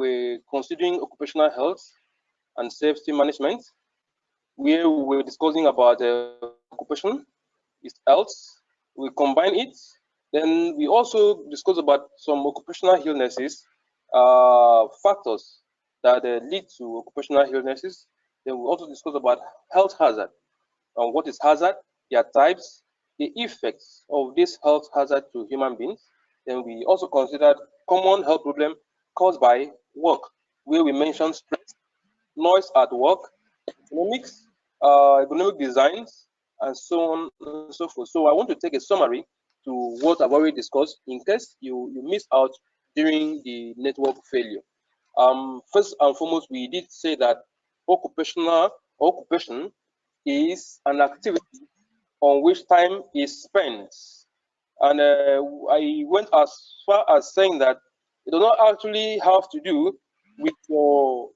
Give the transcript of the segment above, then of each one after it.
we're considering occupational health and safety management, where we're discussing about occupation, its health. We combine it. Then we also discuss about some occupational illnesses, factors that lead to occupational illnesses. Then we also discuss about health hazard and what is hazard, their types, the effects of this health hazard to human beings. Then we also considered common health problem caused by work, where we mentioned stress, noise at work, economics, economic designs, and so on and so forth. So I want to take a summary to what I've already discussed in case you missed out during the network failure. First and foremost, we did say that occupation is an activity on which time is spent. And I went as far as saying that it does not actually have to do with your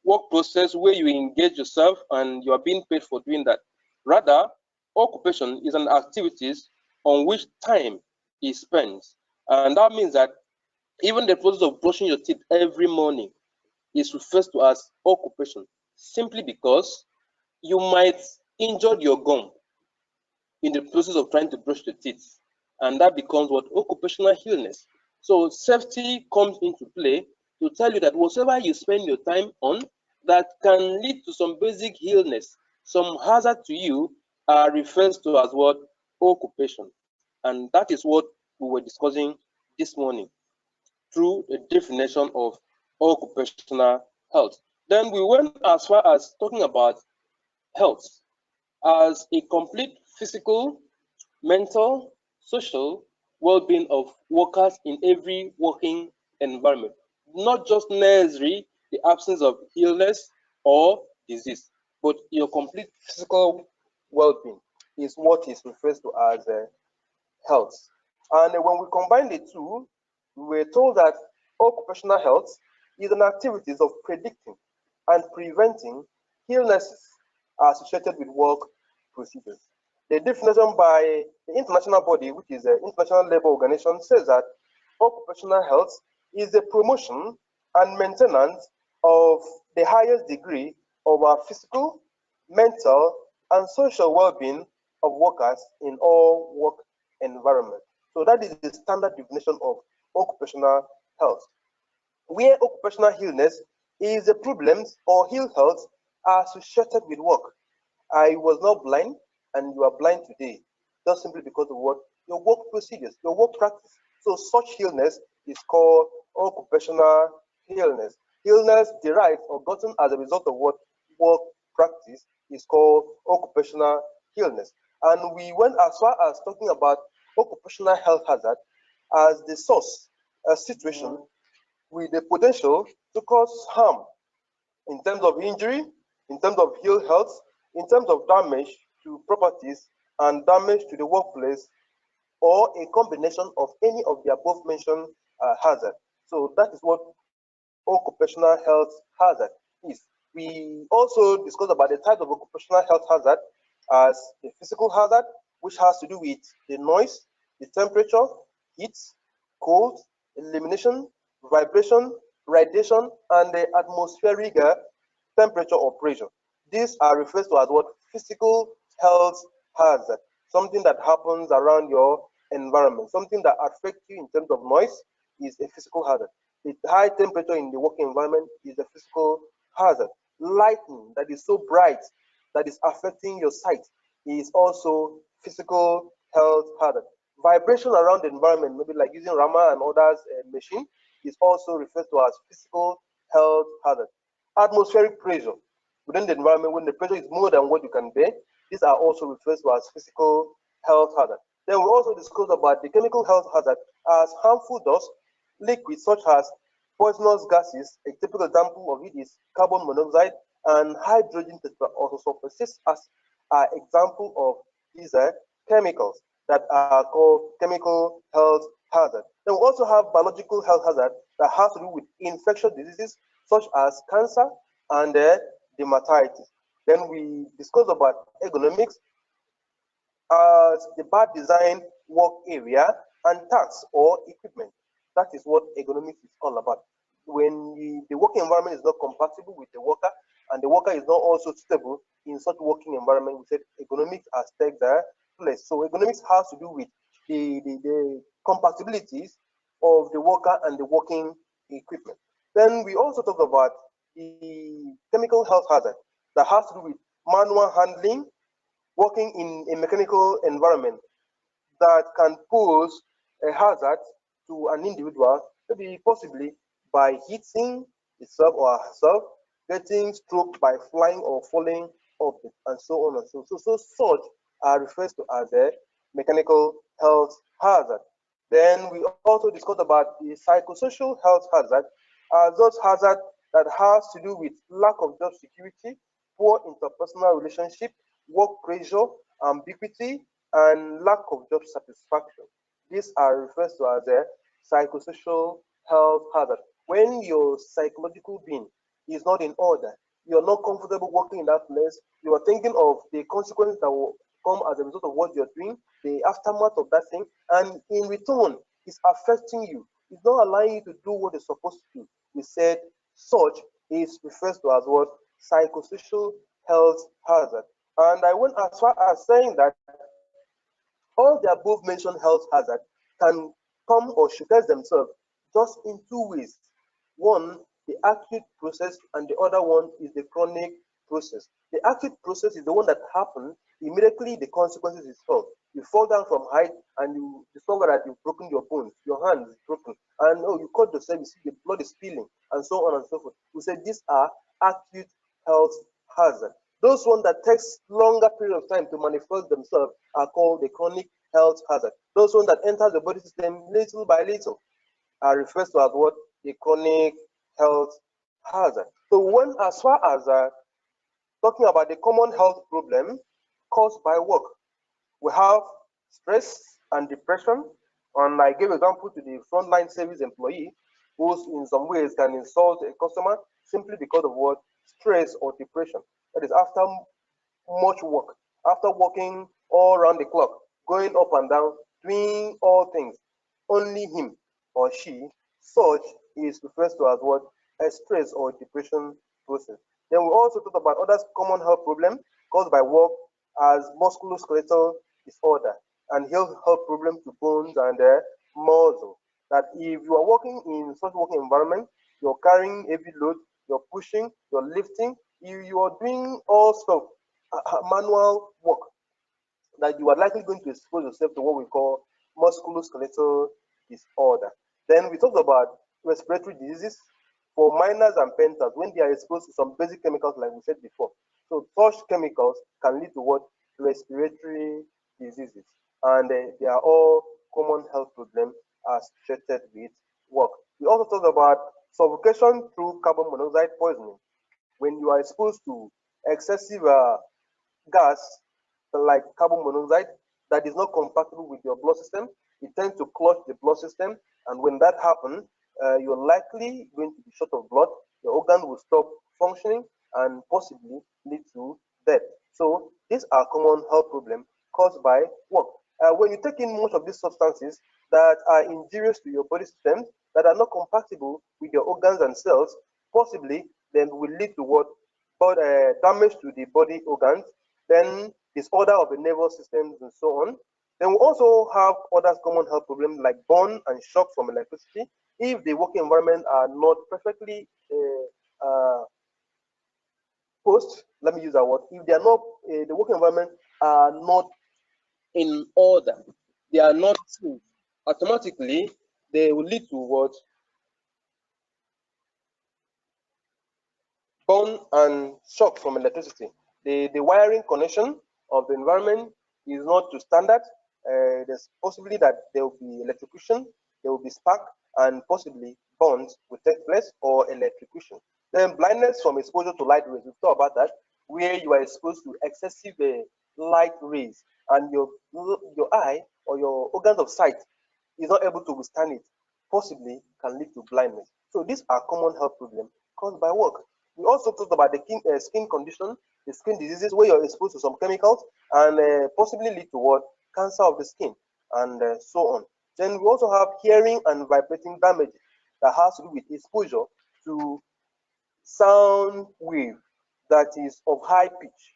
work process where you engage yourself and you are being paid for doing that. Rather, occupation is an activities on which time is spent. And that means that even the process of brushing your teeth every morning is referred to as occupation, simply because you might injure your gum in the process of trying to brush the teeth, and that becomes what occupational illness. So safety comes into play to tell you that whatever you spend your time on that can lead to some basic illness, some hazard to you, refers to as what occupation, and that is what we were discussing this morning through the definition of occupational health. Then we went as far as talking about health as a complete physical, mental, social well-being of workers in every working environment, not just necessarily the absence of illness or disease, but your complete physical well-being is what is referred to as health. And when we combine the two, we were told that occupational health is an activity of predicting and preventing illnesses associated with work procedures. The definition by the international body, which is the International Labour Organization, says that occupational health is the promotion and maintenance of the highest degree of our physical, mental, and social well-being of workers in all work environments. So that is the standard definition of occupational health. Where occupational illness is the problems or ill health associated with work. I was not blind, and you are blind today, just simply because of what your work procedures, your work practice. So such illness is called occupational illness. Illness derived or gotten as a result of what work practice is called occupational illness. And we went as far as talking about occupational health hazard as the source, a situation with the potential to cause harm in terms of injury, in terms of ill health, in terms of damage to properties and damage to the workplace, or a combination of any of the above mentioned hazard. So that is what occupational health hazard is. We also discussed about the type of occupational health hazard as the physical hazard, which has to do with the noise, the temperature, heat, cold, illumination, vibration, radiation, and the atmospheric temperature or pressure. These are referred to as what physical health hazard, something that happens around your environment, something that affects you in terms of noise is a physical hazard. The high temperature in the working environment is a physical hazard. Lighting that is so bright that is affecting your sight is also physical health hazard. Vibration around the environment, maybe like using Rama and others machine, is also referred to as physical health hazard. Atmospheric pressure within the environment, when the pressure is more than what you can bear, these are also referred to as physical health hazard. Then we also discussed about the chemical health hazard as harmful dust, liquids such as poisonous gases. A typical example of it is carbon monoxide and hydrogen tetraoxosulfate as are example of these chemicals that are called chemical health hazard. Then we also have biological health hazard that has to do with infectious diseases such as cancer and dermatitis. Then we discussed about ergonomics as the bad design work area and tasks or equipment. That is what ergonomics is all about. When we if the working environment is not compatible with the worker and the worker is not also suitable in such working environment, we said ergonomics has take their place. So ergonomics has to do with the compatibilities of the worker and the working equipment. Then we also talk about the chemical health hazard that has to do with manual handling, working in a mechanical environment that can pose a hazard to an individual, maybe possibly by hitting itself or herself, getting struck by flying or falling off it, and so on and so. Such are referred to as a mechanical health hazard. Then we also discussed about the psychosocial health hazard as those hazard that has to do with lack of job security, poor interpersonal relationship, work pressure, ambiguity, and lack of job satisfaction. These are referred to as a psychosocial health hazard. When your psychological being is not in order, you're not comfortable working in that place, you are thinking of the consequences that will come as a result of what you're doing, the aftermath of that thing, and in return, it's affecting you. It's not allowing you to do what you're supposed to do. We said such is referred to as what? Psychosocial health hazard. And I went as far as saying that all the above mentioned health hazard can come or showcase themselves just in two ways. One, the acute process, and the other one is the chronic process. The acute process is the one that happens immediately the consequences is felt. You fall down from height and you discover that you've broken your bones, your hand is broken, and oh, you cut yourself, you see the blood is spilling, and so on and so forth. We say these are acute health hazards. Those ones that takes longer period of time to manifest themselves are called the chronic health hazard. Those ones that enter the body system little by little are referred to as what? The chronic health hazard. So when as far as talking about the common health problem caused by work, we have stress and depression. And I gave example to the frontline service employee who in some ways can insult a customer simply because of what? Stress or depression. That is after much work, after working all around the clock, going up and down, doing all things, only him or she, such is referred to as what? A stress or depression process. Then we also talk about other common health problems caused by work as musculoskeletal disorder and health problem to bones and muscle. That if you are working in such working environment, you're carrying heavy load, you're pushing, you're lifting, you are doing all stuff, manual work, that you are likely going to expose yourself to what we call musculoskeletal disorder. Then we talked about respiratory diseases for miners and painters when they are exposed to some basic chemicals, like we said before. So such chemicals can lead to what? Respiratory diseases. And they are all common health problems associated with work. We also talked about suffocation through carbon monoxide poisoning. When you are exposed to excessive gas like carbon monoxide that is not compatible with your blood system, it tends to clog the blood system, and when that happens, you're likely going to be short of blood, your organ will stop functioning and possibly lead to death. So these are common health problems caused by work. When you take in most of these substances that are injurious to your body system, that are not compatible with your organs and cells, possibly then will lead to what? But damage to the body organs, then disorder of the nervous systems and so on. Then we also have other common health problems like burn and shock from electricity if the working environment are not perfectly post, let me use that word, if they are not, the working environment are not in order, they are not safe, automatically they will lead to what? Burn and shock from electricity. The wiring connection of the environment is not to standard. There's possibly that there will be electrocution, there will be spark, and possibly burns will take place or electrocution. Then blindness from exposure to light rays. We've talked about that, where you are exposed to excessive light rays, and your eye or your organs of sight is not able to withstand it, possibly can lead to blindness. So these are common health problems caused by work. We also talked about the skin condition, the skin diseases where you're exposed to some chemicals and possibly lead to what? Cancer of the skin and so on. Then we also have hearing and vibrating damage that has to do with exposure to sound wave that is of high pitch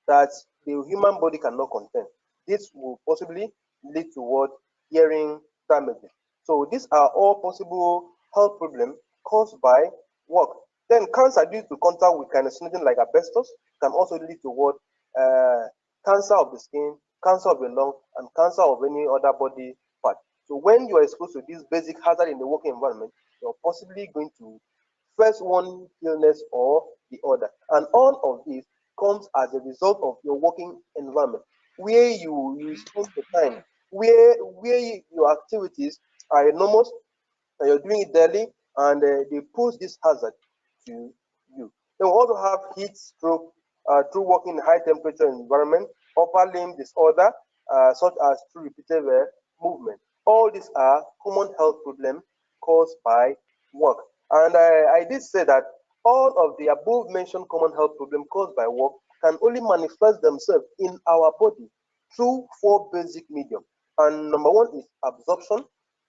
that the human body cannot contain. This will possibly lead to what? Hearing damages. So these are all possible health problems caused by work. Then cancer due to contact with carcinogen like asbestos can also lead to what? Cancer of the skin, cancer of the lung, and cancer of any other body part. So when you are exposed to this basic hazard in the working environment, you're possibly going to face one illness or the other. And all of this comes as a result of your working environment, where you spend the time, where your activities are enormous, and you're doing it daily, and they pose this hazard to you. Then we also have heat stroke through working in high temperature environment, upper limb disorder, such as through repeated movement. All these are common health problems caused by work. And I did say that all of the above mentioned common health problems caused by work can only manifest themselves in our body through four basic medium. And number one is absorption,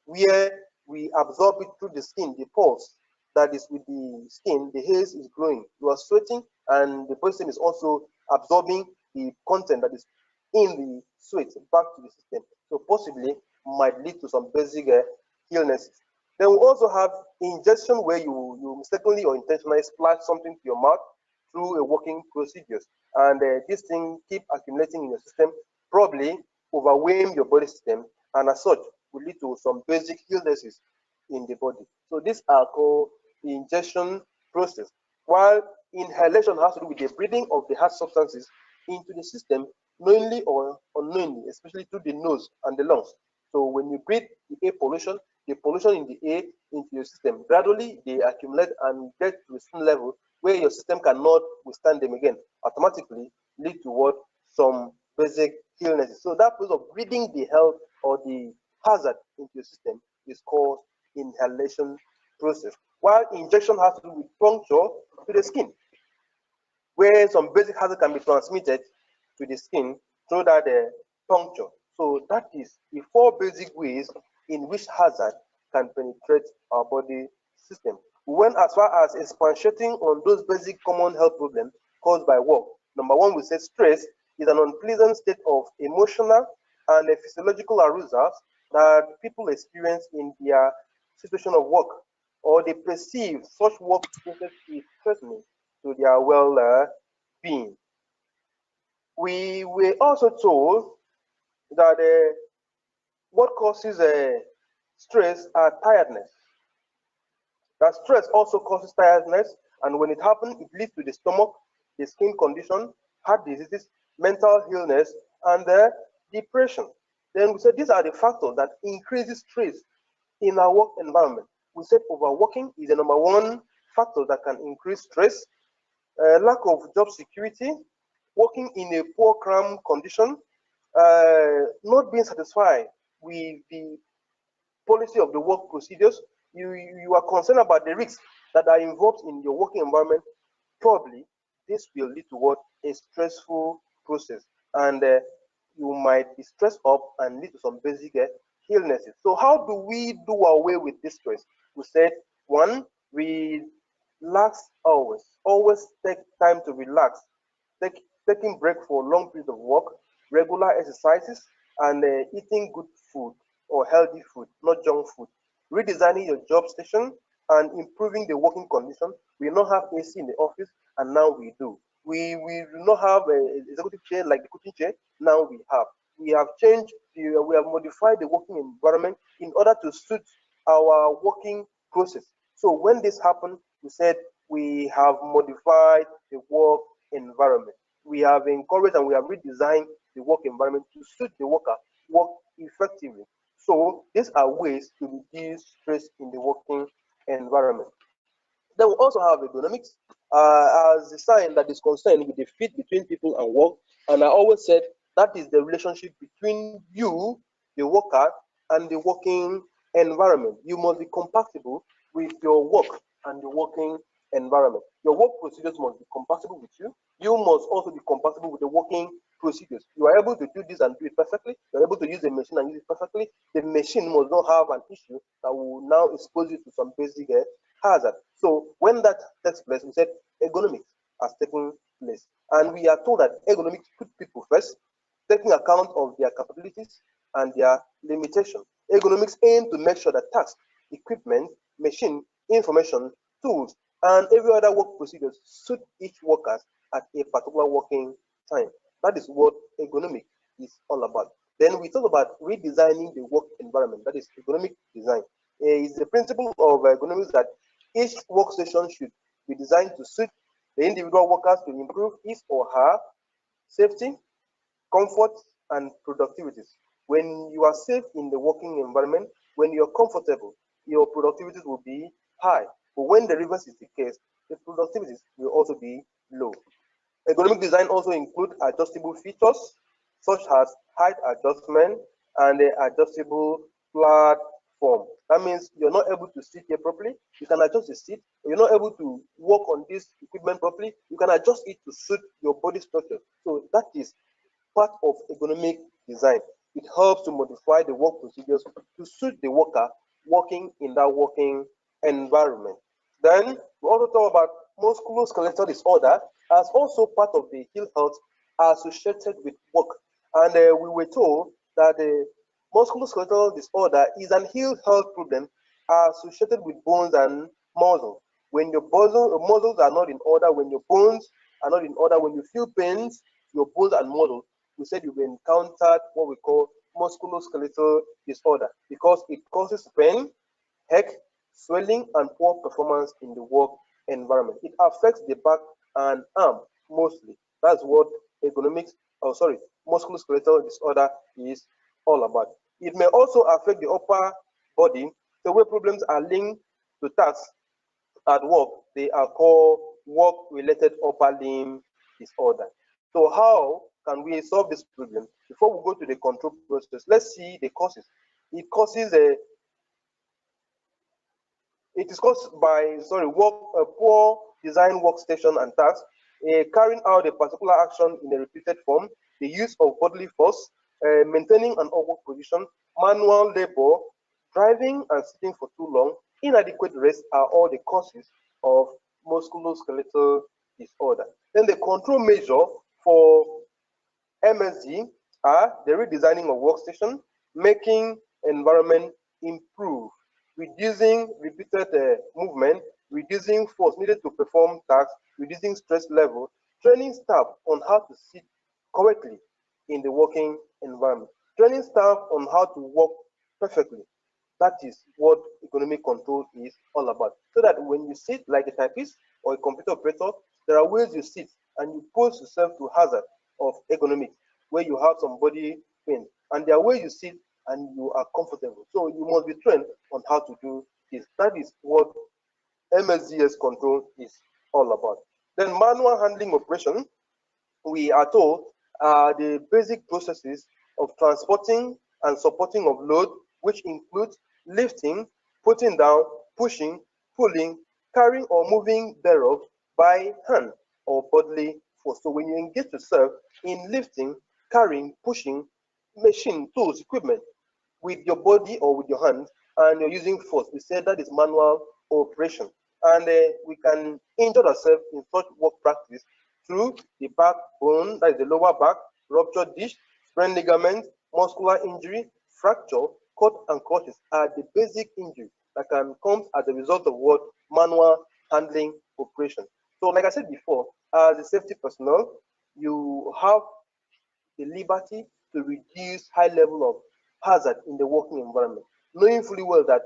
where we absorb it through the skin, the pulse that is with the skin, the haze is growing. You are sweating, and the person is also absorbing the content that is in the sweat back to the system. So possibly might lead to some basic illnesses. Then we also have ingestion, where you mistakenly or intentionally splash something to your mouth through a working procedures, and this thing keep accumulating in your system, probably overwhelm your body system, and as such will lead to some basic illnesses in the body. So these are called the ingestion process. While inhalation has to do with the breathing of the harsh substances into the system, knowingly or unknowingly, especially through the nose and the lungs. So when you breathe the air pollution, the pollution in the air into your system, gradually they accumulate and get to a certain level where your system cannot withstand them again. Automatically lead to what? Some basic illnesses. So that process of breathing the health or the hazard into your system is called inhalation process. While injection has to do with puncture to the skin, where some basic hazard can be transmitted to the skin through that puncture. So that is the four basic ways in which hazard can penetrate our body system. We went as far as expatiating on those basic common health problems caused by work. Number one, we said stress is an unpleasant state of emotional and physiological arousals that people experience in their situation of work, or they perceive such work process is threatening to their well-being. We were also told that what causes stress are tiredness. That stress also causes tiredness, and when it happens, it leads to the stomach, the skin condition, heart diseases, mental illness, and depression. Then we said these are the factors that increases stress in our work environment. We said overworking is the number one factor that can increase stress. Lack of job security, working in a poor crime condition, not being satisfied with the policy of the work procedures, you are concerned about the risks that are involved in your working environment, probably this will lead to what? A stressful process. And you might be stressed up and lead to some basic illnesses. So how do we do away with this stress? We said, one, we relax always. Always take time to relax. Taking break for long periods of work, regular exercises, and eating good food or healthy food, not junk food. Redesigning your job station and improving the working condition. We not have AC in the office, and now we do. We do not have a executive chair like the cooking chair. Now we have. We have changed. We have modified the working environment in order to suit our working process. So when this happened, we said we have modified the work environment. We have encouraged and we have redesigned the work environment to suit the worker work effectively. So these are ways to reduce stress in the working environment. Then we also have ergonomics as a sign that is concerned with the fit between people and work. And I always said that is the relationship between you, the worker, and the working environment. You must be compatible with your work and the working environment. Your work procedures must be compatible with you. You must also be compatible with the working procedures. You are able to do this and do it perfectly. You are able to use the machine and use it perfectly. The machine must not have an issue that will now expose you to some basic hazard. So when that takes place, we said ergonomics has taken place. And we are told that ergonomics put people first, taking account of their capabilities and their limitation. Ergonomics aim to make sure that tasks, equipment, machine, information, tools, and every other work procedures suit each worker at a particular working time. That is what ergonomics is all about. Then we talk about redesigning the work environment. That is ergonomic design. It's the principle of ergonomics that each workstation should be designed to suit the individual workers to improve his or her safety, comfort, and productivity. When you are safe in the working environment, when you're comfortable, your productivity will be high. But when the reverse is the case, the productivity will also be low. Ergonomic design also include adjustable features such as height adjustment and the adjustable platform. That means you're not able to sit here properly, you can adjust the seat. You're not able to work on this equipment properly, you can adjust it to suit your body structure. So that is part of ergonomic design. It helps to modify the work procedures to suit the worker working in that working environment. Then we also talk about musculoskeletal disorder as also part of the ill health associated with work. And we were told that the musculoskeletal disorder is an ill health problem associated with bones and muscles. When your muscles are not in order, when your bones are not in order, when you feel pains, your bones and muscles, we said you've encountered what we call musculoskeletal disorder because it causes pain, headache, swelling, and poor performance in the work environment. It affects the back and arm mostly. That's what musculoskeletal disorder is all about. It may also affect the upper body. The way problems are linked to tasks at work, they are called work-related upper limb disorder. So how can we solve this problem? Before we go to the control process, let's see the causes. It is caused by poor design workstation and tasks, carrying out a particular action in a repeated form, the use of bodily force, maintaining an awkward position, manual labor, driving and sitting for too long, inadequate rest are all the causes of musculoskeletal disorder. Then the control measure for MSD are the redesigning of workstation, making environment improve, reducing repeated movement, reducing force needed to perform tasks, reducing stress level, training staff on how to sit correctly in the working environment, training staff on how to work perfectly. That is what economic control is all about. So that when you sit like a typist or a computer operator, there are ways you sit and you pose yourself to hazard of ergonomics where you have some body pain. And there are ways you sit and you are comfortable. So you must be trained on how to do this. That is what MSDS control is all about. Then manual handling operation, we are told are the basic processes of transporting and supporting of load, which includes lifting, putting down, pushing, pulling, carrying or moving thereof by hand or bodily force. So when you engage yourself in lifting, carrying, pushing, machine, tools, equipment with your body or with your hands and you're using force, we say that is manual operation. And we can injure ourselves in such work practice through the backbone, that is the lower back, ruptured disc, sprained ligament, muscular injury, fracture, cut and crutches are the basic injury that can come as a result of what manual handling operation. So like I said before, as a safety personnel, you have the liberty to reduce high level of hazard in the working environment, knowing fully well that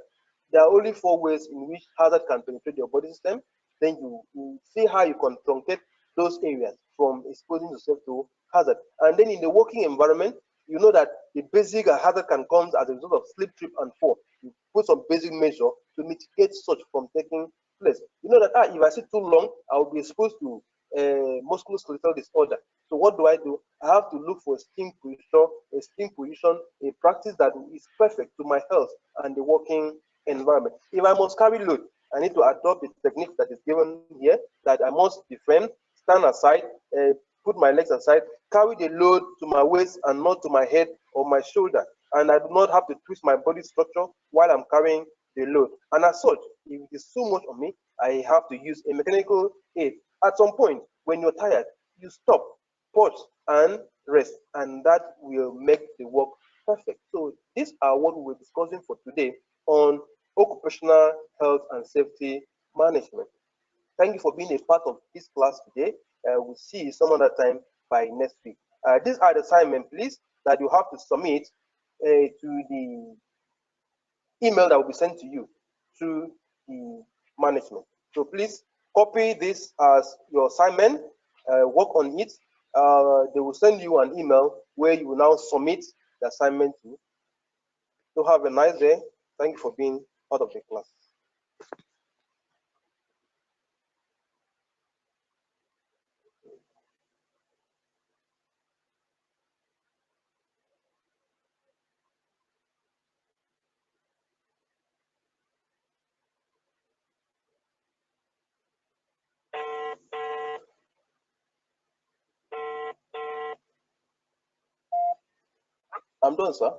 there are only 4 ways in which hazard can penetrate your body system. Then you see how you can truncate those areas from exposing yourself to hazard. And then in the working environment, you know that the basic hazard can come as a result of slip, trip, and fall. You put some basic measure to mitigate such from taking place. You know that if I sit too long, I will be exposed to musculoskeletal disorder. So what do? I have to look for a sitting position, a practice that is perfect to my health and the working environment. If I must carry load, I need to adopt the technique that is given here, that I must defend, stand aside, put my legs aside, carry the load to my waist and not to my head or my shoulder. And I do not have to twist my body structure while I'm carrying the load. And as such, if it is so much on me, I have to use a mechanical aid. At some point, when you're tired, you stop, pause, and rest, and that will make the work perfect. So these are what we're discussing for today on occupational health and safety management. Thank you for being a part of this class today. We'll see you some other time by next week. These are the assignments, please, that you have to submit to the email that will be sent to you through the management. So please copy this as your assignment, work on it. They will send you an email where you will now submit the assignment to. So have a nice day. Thank you for being part of the class. I'm done, sir.